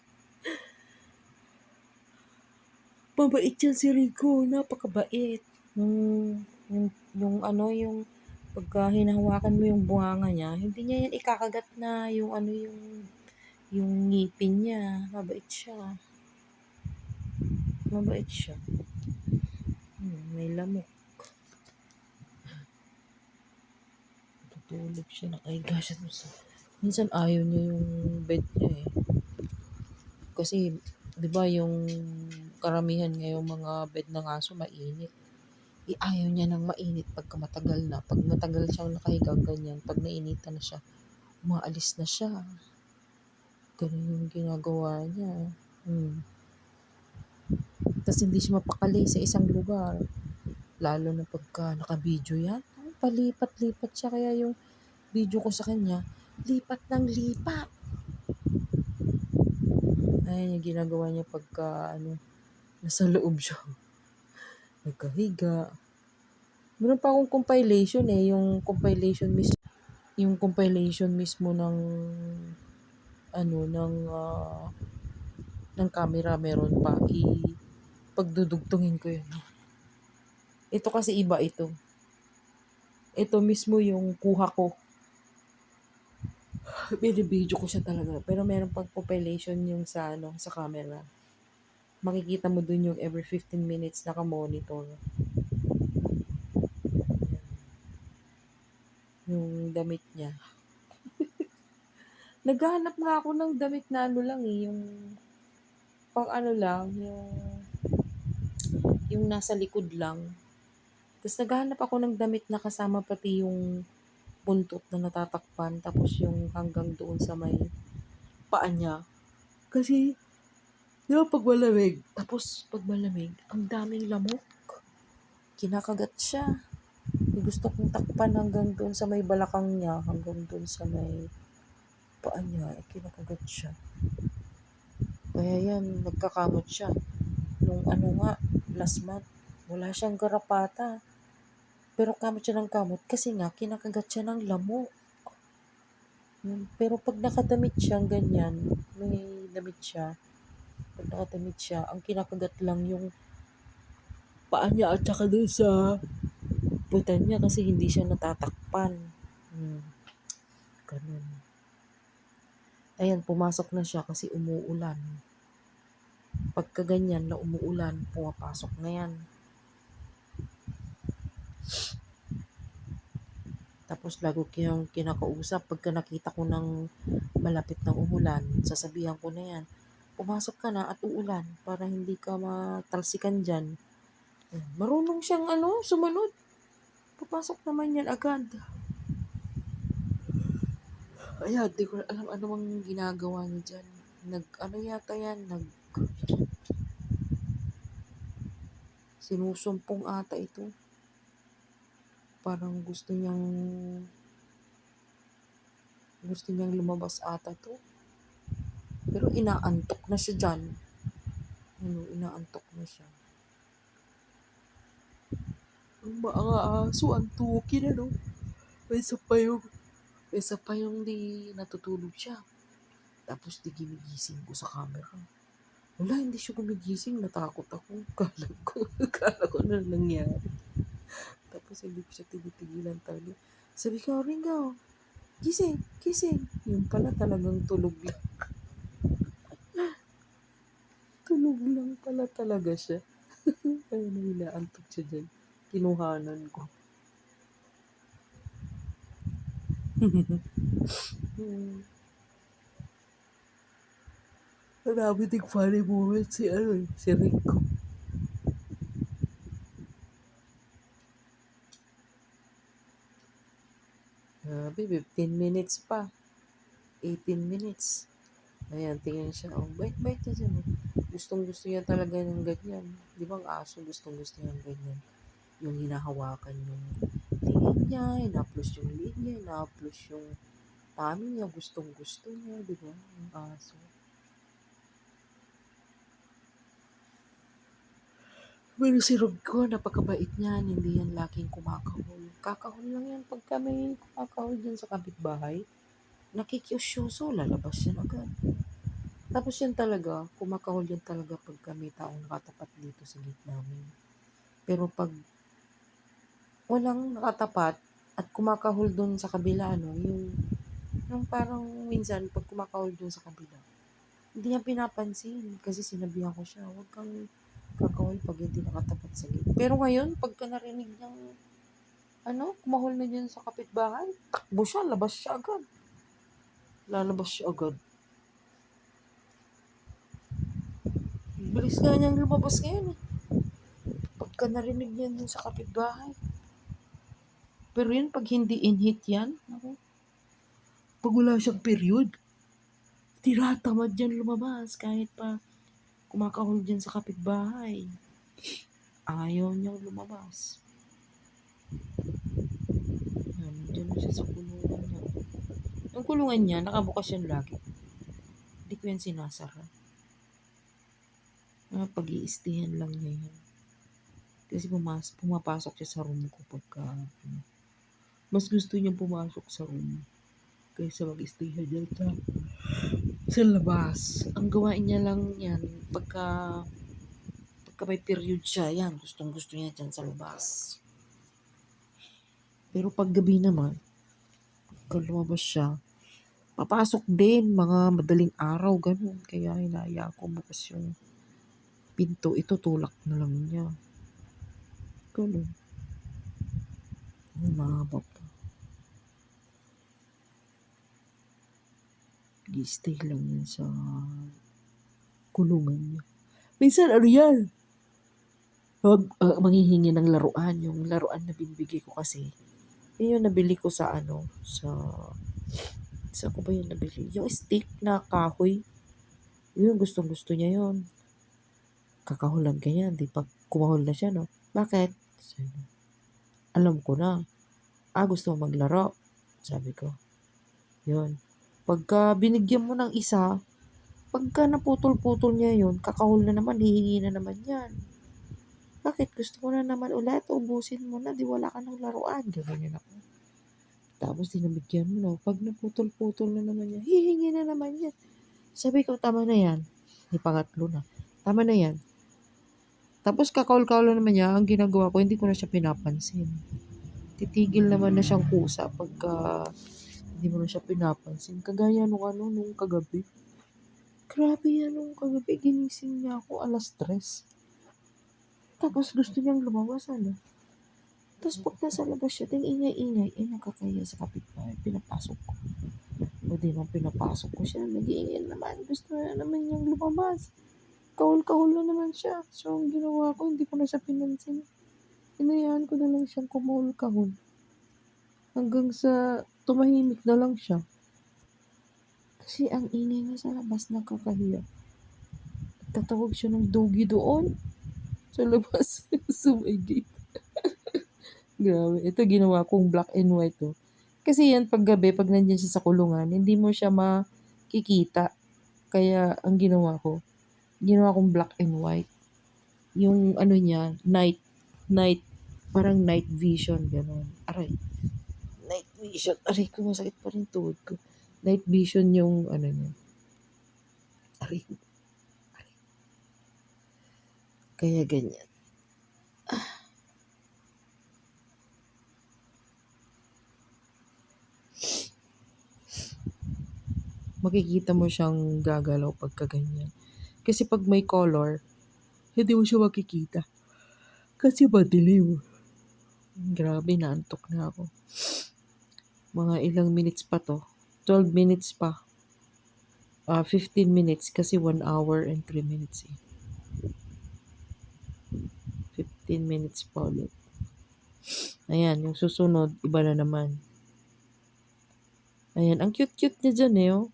Mabait yan si Rico. Napakabait. Yung pagka hinahawakan mo yung bunganga niya, hindi niya yan ikakagat na yung ngipin niya. Mabait siya. Mabait siya. May lamok. Tutulog siya. Nakahiga siya. Minsan ayaw niya yung bed niya eh. Kasi, di ba yung karamihan ngayong mga bed ng aso mainit. Ayaw niya ng mainit pagka matagal na. Pag matagal siyang nakahiga ganyan, pag nainitan na siya, umaalis na siya. Ganun yung ginagawa niya. Tapos hindi siya mapakali sa isang lugar. Lalo na pagka naka-video yan. Palipat-lipat siya. Kaya yung video ko sa kanya, lipat ng lipat. Ayan yung ginagawa niya pagka nasa loob siya. Nagkahiga. Meron pa akong compilation eh. Yung compilation mismo ng camera meron pa. Pagdudugtungin ko yun. Ito kasi iba ito. Ito mismo yung kuha ko. Binibidyo ko siya talaga. Pero meron pang compilation yung sa camera. Makikita mo dun yung every 15 minutes naka-monitor. Yung damit niya. Naghahanap nga ako ng damit na ano lang, eh, yung pang ano lang, yung nasa likod lang. Tapos naghahanap ako ng damit na kasama pati yung buntot na natatakpan tapos yung hanggang doon sa may paa niya. Kasi, di ba pag malamig, tapos pag malamig, ang daming lamok. Kinakagat siya. Gusto kong takpan hanggang doon sa may balakang niya, hanggang doon sa may paa niya, kinakagat siya. Kaya yan, nagkakamot siya. Nung ano nga, last month, wala siyang garapata. Pero kamot siya ng kamot kasi nga, kinakagat siya ng lamok. Pero pag nakadamit siya, ganyan, may damit siya, pag nakadamit siya, ang kinakagat lang yung paa niya at saka doon sa putan niya kasi hindi siya natatakpan. Ganun. Ayan, pumasok na siya kasi umuulan. Pagka ganyan na umuulan, pumapasok na yan. Tapos lagi ko yung kinakausap. Pagka nakita ko ng malapit ng umulan, sasabihan ko na yan, pumasok ka na at uulan para hindi ka matalsikan dyan. Marunong siyang sumunod. Papasok naman yan agad. Ayan, di ko alam ano mang ginagawa niya dyan. Yata yan, sinusumpong ata ito. Parang gusto niyang lumabas ata to. Pero inaantok na siya dyan. Inaantok na siya. Ang mga aso, ang tuki na, no? May isa pa yung di natutulog siya. Tapos di ginigising ko sa camera. Wala, hindi siya gumigising. Natakot ako. Kala ko na nangyari. Tapos hindi ko siya tinipigilan talaga. Sabi ko, Ringo, gising, gising. Yung pala talagang tulog lang. Tulog lang pala talaga siya. Kaya inaantok siya dyan. Kinuhanan ko. Marami ding funny moment si Rico. Grabe, 15 minutes pa. 18 minutes. Ayan, tingnan siya. Oh, bait-bait niya dyan. Gustong-gusto niya talaga ng ganyan. Di ba ang aso gustong-gusto niya ng ganyan? Yung hinahawakan yung liig niya, inaplos yung liig niya, inaplos yung tummy niya, gustong-gusto niya, di ba? Ang aso. Pero si Rogko, napakabait niyan. Hindi yan laging kumakahol. Kakahol lang yan pag kami kumakahol dyan sa kapitbahay. Nakikiusyoso, lalabas yan agad. Tapos yan talaga, kumakahol yan talaga pag kami taong nakatapat dito sa gate namin. Pero pag walang nakatapat at kumakahol doon sa kabila, yung parang minsan pag kumakahol doon sa kabila, hindi niya pinapansin kasi sinabihan ko siya, huwag kang kakahol pag hindi nakatapat sa gate. Pero ngayon, pagka narinig niyang kumahol na dyan sa kapitbahay, takbo siya, labas siya agad. Lalabas siya agad. Bilis nga niyang lumabas ngayon eh. Pagka narinig niya dun sa kapitbahay. Pero yun, pag hindi in-hit yan, pag wala siyang period, tinatamad yan lumabas kahit pa kumakahol dyan sa kapitbahay. Ayaw niyang lumabas. Nandiyan na siya sa kulungan niya. Yung kulungan niya, nakabukas yan lagi. Hindi ko yan sinasara. Pag-i-stayan lang niya yan. Kasi pumapasok siya sa room ko pagka mas gusto niyang pumasok sa room kaysa mag-stay siya dyan sa labas. Ang gawain niya lang yan pagka may period siya, yan, gustong-gusto niya dyan sa labas. Pero pag gabi naman, pag lumabas siya, papasok din mga madaling araw, ganun. Kaya hinaya ko bukas yung pinto, itutulak na lang niya. Ganun. Mahaba pa. Nag-i-stay lang yan sa kulungan niya. Minsan ano yan, manghihingi ng laruan, yung laruan na binibigay ko kasi. Yun yung nabili ko sa ano, sa ko ba yun nabili? Yung stick na kahoy, yun gustong-gusto niya yun. Kakahulan ka yan, di pag kumahol na siya, no? Bakit? Sabi niya, alam ko na. Gusto mo maglaro? Sabi ko. Yun. Pagka binigyan mo ng isa, pagka naputol-putol niya yun, kakahol na naman, hihingi na naman yan. Bakit? Gusto mo na naman ulit? Ubusin mo na, di wala ka ng laruan. Ganyan ako. Tapos dinamigyan mo na. Pag naputol-putol na naman yan, hihingi na naman yan. Sabi ko, tama na yan. May pangatlo na. Tama na yan. Tapos kakahol-kahol na naman niya, ang ginagawa ko, hindi ko na siya pinapansin. Titigil naman na siyang kusa pagka hindi mo na siya pinapansin. Kagaya nung kagabi. Grabe yan nung kagabi. Ginising niya ako 3:00. Tapos gusto niyang lumabas, ano. Tapos pag nasa labas siya, ingay-ingay, nakakaya sa kapitbahay. Pinapasok ko. O di nang pinapasok ko siya, nag-iingay naman. Gusto na naman niyang lumabas. Kahol-kahol na naman siya. So, ang ginawa ko, hindi ko na siya pinansin. Inayaan ko na lang siyang kumahol-kahol. Hanggang sa tumahimik na lang siya. Kasi ang ingay nga sa labas, nakakahiya. Tatawag siya ng doggy doon. Sa labas. Sa may gate. Grabe. Ito ginawa kong black and white, oh. Kasi yan, pag gabi, pag nandiyan siya sa kulungan, hindi mo siya makikita. Kaya, ang ginawa kong black and white. Yung ano niya, night, parang night vision, gano'n. Aray, night vision. Aray ko, masakit pa rin tuhod ko. Night vision yung ano niya. Aray ko. Kaya ganyan. Makikita mo siyang gagalaw pagka ganyan. Kasi pag may color, hindi mo siya makikita. Kasi madilim. Grabe, naantok na ako. Mga ilang minutes pa to. 12 minutes pa. 15 minutes kasi 1 hour and 3 minutes eh. 15 minutes pa ulit. Ayan, yung susunod, iba na naman. Ayan, ang cute-cute niya dyan eh, oh.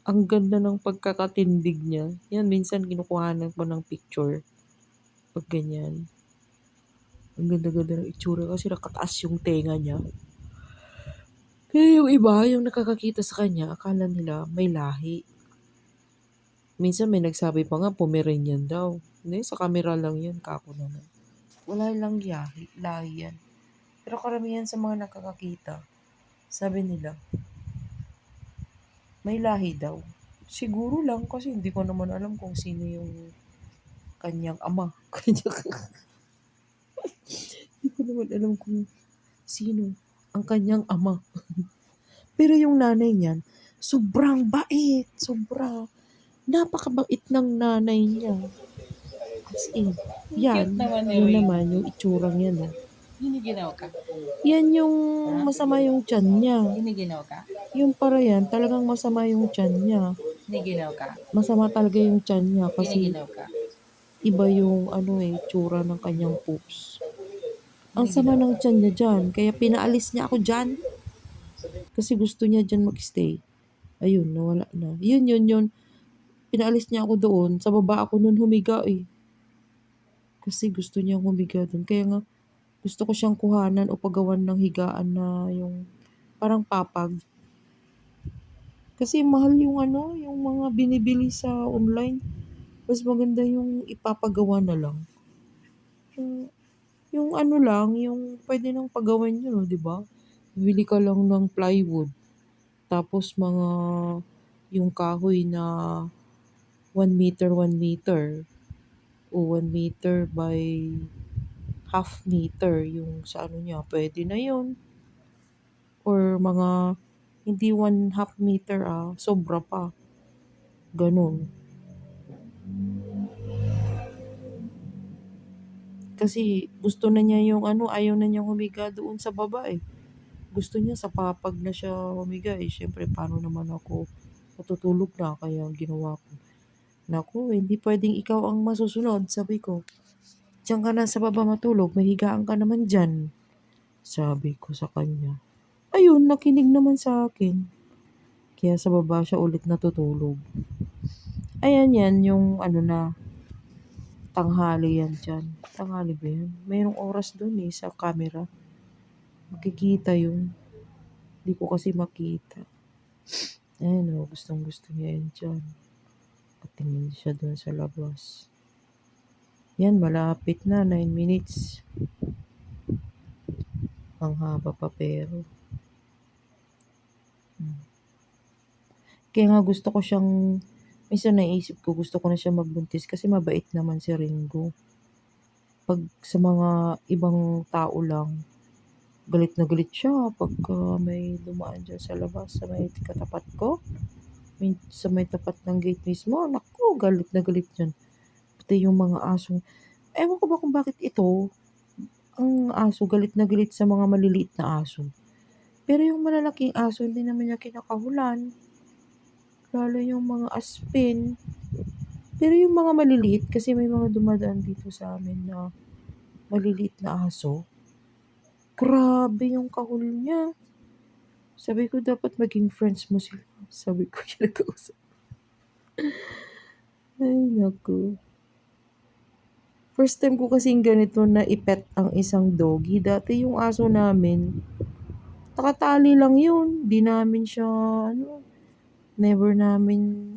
Ang ganda ng pagkakatindig niya. Yan, minsan kinukuhanan ko ng picture. Pag ganyan. Ang ganda-ganda ng itsura kasi nakataas yung tenga niya. Kaya yung iba, yung nakakakita sa kanya, akala nila may lahi. Minsan may nagsabi pa nga, Pomeranian daw. Hindi, sa camera lang yan, kako naman. Wala lang lahi yan. Pero karamihan sa mga nakakakita, sabi nila, may lahi daw. Siguro lang kasi hindi ko naman alam kung sino yung kanyang ama. Hindi ko naman alam kung sino ang kanyang ama. Pero yung nanay niyan, sobrang bait. Sobra. Napakabait ng nanay niya. As in, yan. Cute naman Yun eh. naman, yung itsurang yan. Oh. Giniginaw ka? Yan yung masama yung tiyan niya. Giniginaw ka? Yung para yan, talagang masama yung tiyan niya. Giniginaw ka? Masama talaga yung tiyan niya kasi Giniginaw ka? iba yung tsura ng kanyang poops. Ang sama Giniginaw ng ka? tiyan niya dyan. Kaya pinaalis niya ako dyan. Kasi gusto niya dyan mag-stay. Ayun, nawala na. Yun. Pinaalis niya ako doon. Sa baba ako nun humiga eh. Kasi gusto niya humiga doon. Kaya nga, gusto ko siyang kuhanan o pagawan ng higaan na yung parang papag. Kasi mahal yung yung mga binibili sa online. Mas maganda yung ipapagawa na lang. Yung lang, yung pwede nang pagawan yun, di ba? Bili ka lang ng plywood. Tapos yung kahoy na 1 meter, 1 meter. O 1 meter by half meter. Yung sa niya, pwede na yun. Or mga hindi 1/2 meter sobra pa. Ganun. Kasi gusto na niya yung ayaw na niyang humiga doon sa baba eh. Gusto niya sa papag na siya humiga eh. Siyempre, paano naman ako Matutulog na kaya ginawa ko, "Naku, hindi puwedeng ikaw ang masusunod," sabi ko. "Diyan ka na sa baba matulog, may higaan ka naman diyan." Sabi ko sa kanya. Ayun, nakinig naman sa akin. Kaya sa baba siya ulit natutulog. Ayan 'yan yung ano na, tanghali yan diyan. Tanghali ba yan? Mayroong oras dun, eh, sa camera. Makikita yun. Di ko kasi makita. Ayan o, gustong-gusto niya yan diyan. Patingin siya dun sa labas. Yan, malapit na, 9 minutes. Ang haba pa pero. Hmm. Kaya nga gusto ko siyang, minsan naisip ko gusto ko na siya magbuntis kasi mabait naman si Ringo. 'Pag sa mga ibang tao lang, galit na galit siya pagka may dumaan diyan sa labas sa may katapat ko. Sa may tapat ng gate mismo, naku, galit na galit 'yan. Pati yung mga asong, ewan ko ba kung bakit ito, ang aso galit na galit sa mga maliliit na aso. Pero yung malalaking aso hindi naman niya kinakahulan, lalo yung mga aspin. Pero yung mga maliliit, kasi may mga dumadaan dito sa amin na maliliit na aso, grabe yung kahul niya. Sabi ko dapat maging friends mo sila. Sabi ko kinakausap. Ay naku. First time ko kasing ganito na ipet ang isang doggy. Dati yung aso namin, nakatali lang yun. Di namin siya, never namin,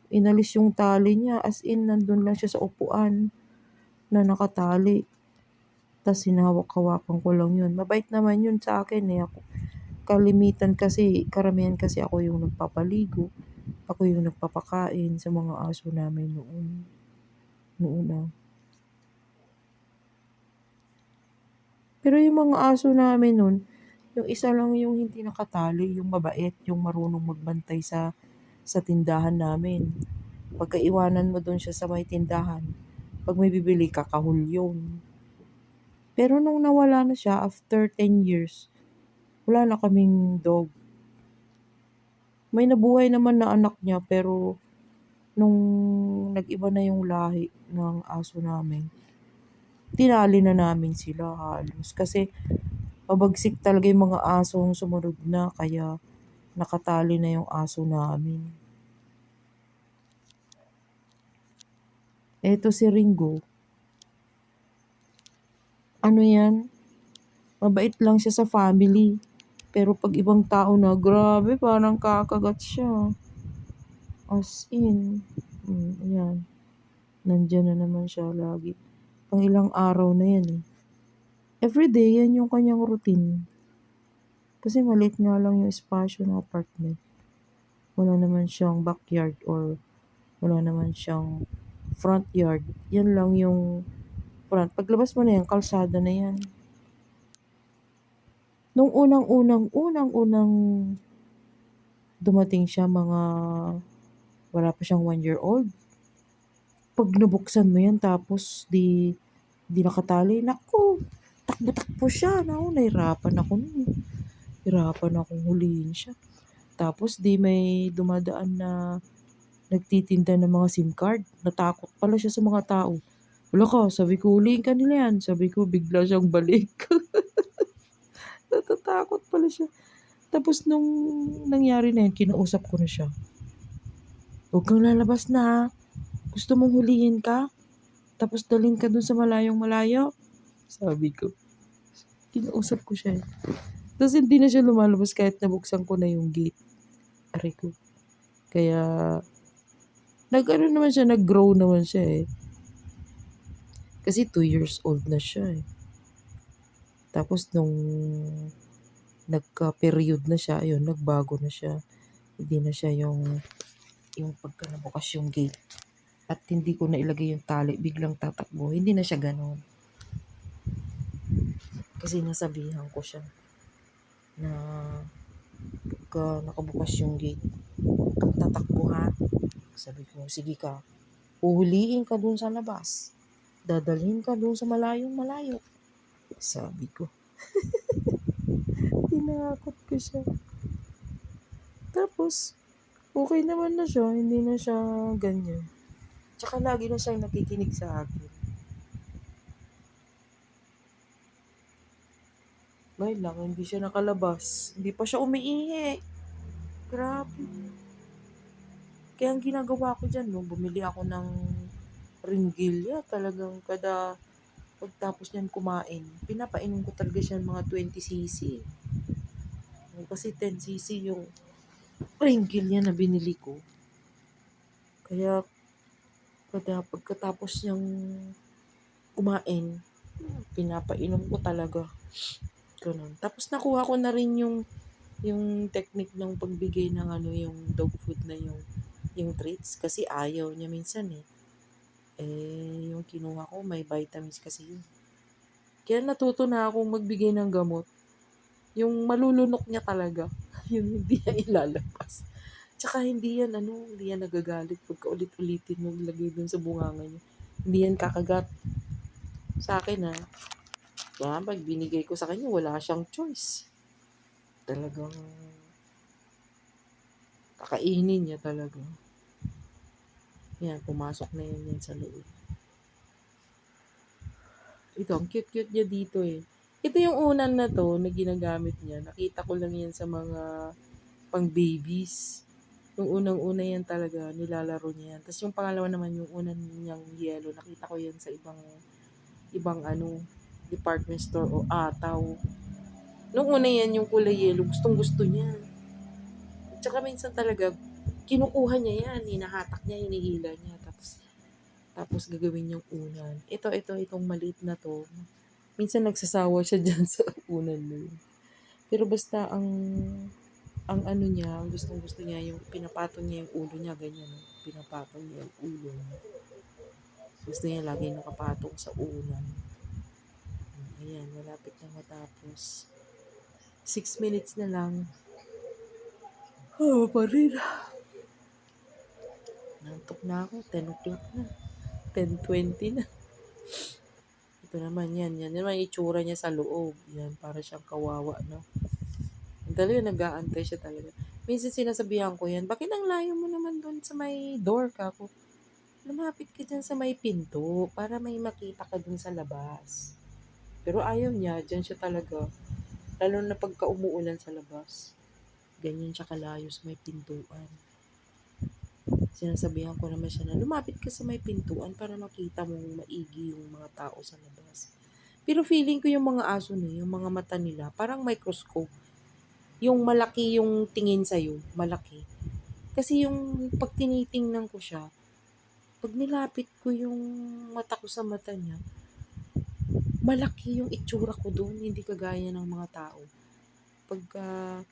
inalis yung tali niya. As in, nandun lang siya sa upuan na nakatali. Tapos hinawak-hawakan ko lang yun. Mabait naman yun sa akin eh. Ako, karamihan kasi ako yung nagpapaligo. Ako yung nagpapakain sa mga aso namin noon. Noon na. Pero yung mga aso namin noon, yung isa lang yung hindi nakatali, yung mabait, yung marunong magbantay sa tindahan namin. Pagka iwanan mo doon siya sa may tindahan, pag may bibili ka, kahul yun. Pero nung nawala na siya, after 10 years, wala na kaming dog. May nabuhay naman na anak niya, pero nung nag-iba na yung lahi ng aso namin, tinali na namin sila halos. Kasi pabagsik talaga yung mga asong sumunod na, kaya nakatali na yung aso namin. Eto si Ringo, ano yan, mabait lang siya sa family. Pero pag ibang tao na, grabe, parang kakagat siya. As in, ayan. Nandyan na naman siya lagi. Pang ilang araw na yan eh. Everyday, yan yung kanyang routine. Kasi maliit nga lang yung espasyo ng apartment. Wala naman siyang backyard or wala naman siyang front yard. Yan lang yung front. Paglabas mo na yan, kalsada na yan. Nung unang dumating siya, wala pa siyang 1 year old. Pag nabuksan mo yan, tapos di nakatali, naku, takbo-takbo siya. Naku, nahirapan ako nun. Hirapan akong hulihin siya. Tapos di may dumadaan na nagtitinda ng mga SIM card. Natakot pala siya sa mga tao. Wala ka, sabi ko, hulihin ka nila yan. Sabi ko, bigla siyang balik. Natatakot pala siya. Tapos nung nangyari na yan, kinausap ko na siya. Huwag kang lalabas na ha. Gusto mong hulihin ka? Tapos dalhin ka dun sa malayong malayo? Sabi ko. Kinausap ko siya. Tapos hindi na siya lumalabas kahit nabuksan ko na yung gate. Aray ko. Kaya, nag-grow naman siya eh. Kasi 2 years old na siya eh. Tapos nung nagka-period na siya, ayun, nagbago na siya. Hindi na siya yung pagka nabukas yung gate at hindi ko na ilagay yung tali, biglang tatakbo. Hindi na siya ganon. Kasi nasabihan ko siya na pagka nakabukas yung gate, huwag kang tatakbo ha. Sabi ko, sige ka, uhuliin ka dun sa labas. Dadalhin ka dun sa malayong malayo. Sabi ko. Tinakot ko siya. Tapos, okey naman na siya, hindi na siya ganyan. Tsaka lagi na siyang nakikinig sa akin. Ngayon lang hindi siya nakalabas, hindi pa siya umiihi, grabe. Kaya ang ginagawa ko diyan 'no, bumili ako ng Ringgilya, talagang pagtapos niyan kumain, pinapainom ko talaga siya ng mga 20cc. Kasi 10cc yung Ringgilya na binili ko. Kaya pagkatapos niyang kumain, pinapainom ko talaga, gano'n. Tapos nakuha ko na rin yung technique ng pagbigay ng ano, yung dog food na yung treats kasi ayaw niya minsan, eh. Yung kinuha ko may vitamins kasi yun. Kaya natuto na akong magbigay ng gamot, yung malulunok niya talaga, yung hindi niya ilalabas. Tsaka hindi yan nagagalit pagka ulit-ulitin mo ilagay dun sa bunganga niya. Hindi yan kakagat. Sa'kin, kaya 'pag binigay ko sa kanya wala siyang choice. Talagang kakainin niya talaga. Yan, pumasok na yan sa loob. Ito, ang cute-cute niya dito, eh. Ito yung unan na 'to na ginagamit niya, nakita ko lang yan sa mga pang-babies. Yung unang-una yan talaga nilalaro niya yan. Tas yung pangalawa naman yung unan niyang yellow, nakita ko yan sa ibang ibang ano, department store o Ataw. Nung una yan yung kulay yellow, gustong-gusto niya. Tsaka minsan talaga kinukuha niya yan, hinahatak niya, hinihila niya, tapos gagawin niyang unan. Itong maliit na 'to, minsan nagsasawa siya diyan sa unan na yun. Pero basta ang ano niya, ang gustong-gusto niya yung pinapatong niya yung ulo niya, ganyan, pinapatong niya yung ulo niya. Gusto niya laging nakapatong sa unan. Ayan, malapit na matapos. 6 minutes na lang. Pa rin. Nantok na ako, 10 o'clock na. 10:20 na. Ito naman, yan naman yung itsura niya sa loob. Yan, para siyang kawawa, no? Talaga nag-aantay siya talaga. Minsan sinasabihan ko yan, bakit ang layo mo naman doon sa may door ka? Lumapit ka dyan sa may pinto para may makita ka dun sa labas. Pero ayaw niya, dyan siya talaga. Lalo na pagka umuulan sa labas. Ganyan siya kalayo sa may pintuan. Sinasabihan ko naman siya na lumapit ka sa may pintuan para makita mong maigi yung mga tao sa labas. Pero feeling ko yung mga aso na yung mga mata nila, parang microscope. Yung malaki yung tingin sa'yo, malaki. Kasi yung pag tinitingnan ko siya, pag nilapit ko yung mata ko sa mata niya, malaki yung itsura ko doon, hindi kagaya ng mga tao. Pagka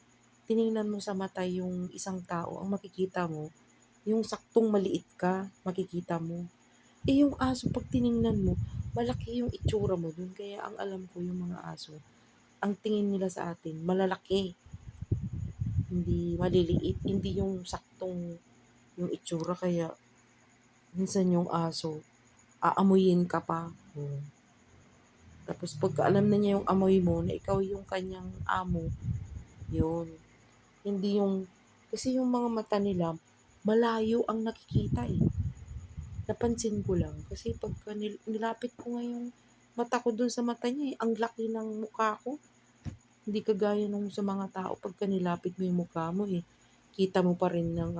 tiningnan mo sa mata yung isang tao, ang makikita mo, yung saktong maliit ka, makikita mo. Yung aso pag tiningnan mo, malaki yung itsura mo doon. Kaya ang alam ko yung mga aso, ang tingin nila sa atin, malalaki. Hindi maliliit, hindi yung saktong yung itsura. Kaya minsan yung aso, aamuyin ka pa. Tapos pagka alam na niya yung amoy mo, na ikaw yung kanyang amo, yun. Hindi yung, kasi yung mga mata nila, malayo ang nakikita, eh. Napansin ko lang. Kasi pagka nilapit ko nga yung mata ko dun sa mata niya, ang laki ng mukha ko. Hindi kagaya nung sa mga tao, pagka nilapit mo yung mukha mo, kita mo pa rin ng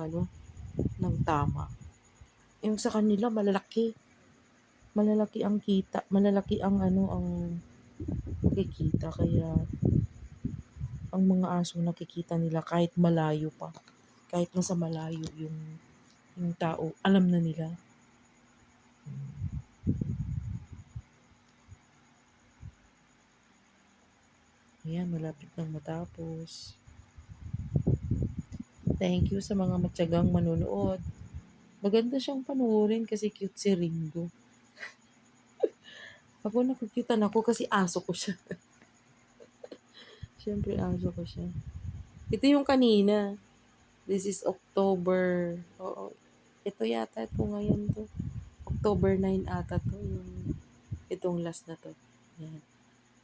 ng tama. Yung sa kanila, malalaki. Malalaki ang kita. Malalaki ang ang nakikita. Kaya, ang mga aso nakikita nila kahit malayo pa. Kahit nasa malayo yung tao, alam na nila. Ayan, malapit nang matapos. Thank you sa mga matyagang manonood. Maganda siyang panoorin kasi cute si Ringo. Ako nakukutan ako kasi aso ko siya. Siyempre aso ko siya. Ito yung kanina. This is October. Oo. Ito yata ito ngayon to. October 9 ata to. Itong last na to. Yan.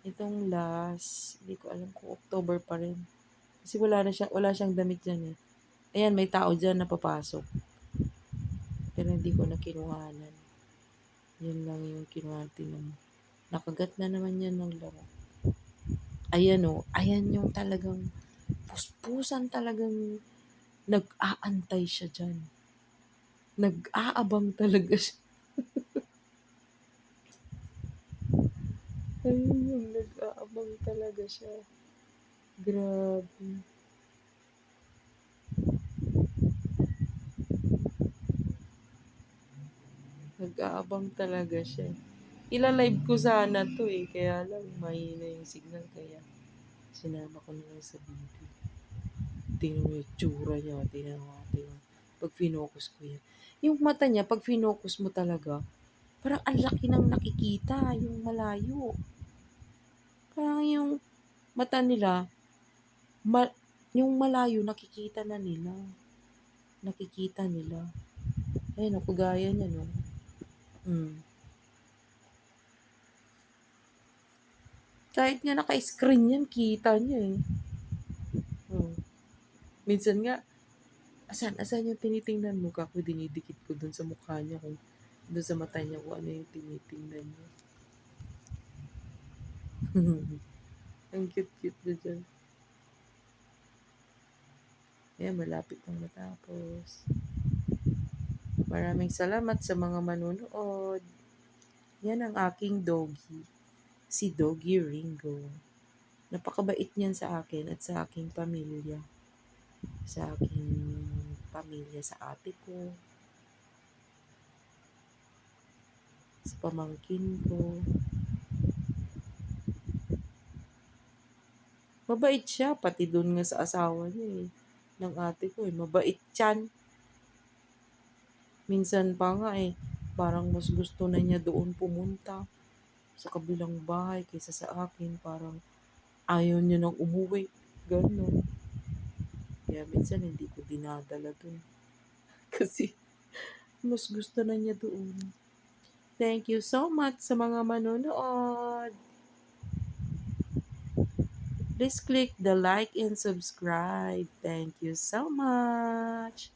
Itong last, hindi ko alam kung October pa rin. Kasi wala siyang damit dyan, eh. Ayan, may tao diyan na papasok, pero hindi ko na kinuhanan. Yun lang yung kinuhanan, tingnan mo. Nakagat na naman yan ng lamok. Ayan oh, ayan yung talagang puspusan, talagang nag-aantay siya diyan. Nag-aabang talaga siya. Ayun yung nag-aabang talaga siya. Grabe. Nag-aabang talaga siya. Ila-live ko sana 'to, eh, kaya lang mahina yung signal kaya sinama ko na lang sa video. Tingnan mo yung itsura niya, tingnan mo, tingnan mo. 'Pag finocus ko 'yan. Yung mata niya 'pag finocus mo talaga, parang ang laki ng nakikita, yung malayo. Parang yung mata nila, ma yung malayo nakikita na nila, nakikita nila. Ayan oh, kagaya niyan oh. Kahit nga naka-screen yan, kita niya, eh. Hmm. Minsan nga, asan yung tinitingnan mo, kako dinidikit ko dun sa mukha niya, kung dun sa mata niya, kung ano yung tinitingnan niya. Ang cute-cute na dyan. Ayan, malapit nang matapos. Maraming salamat sa mga manunood. Yan ang aking doggy, si Doggy Ringo. Napakabait niyan sa akin at sa aking pamilya. Sa aking pamilya, sa ate ko, sa pamangkin ko. Mabait siya, pati dun nga sa asawa niya, eh, ng ate ko, eh, mabait yan. Minsan pa nga, eh, parang mas gusto na niya doon pumunta sa kabilang bahay kaysa sa akin. Parang ayaw niya nang umuwi, gano'n. Kaya minsan hindi ko dinadala dun kasi mas gusto na niya doon. Thank you so much sa mga manonood. Please click the like and subscribe. Thank you so much.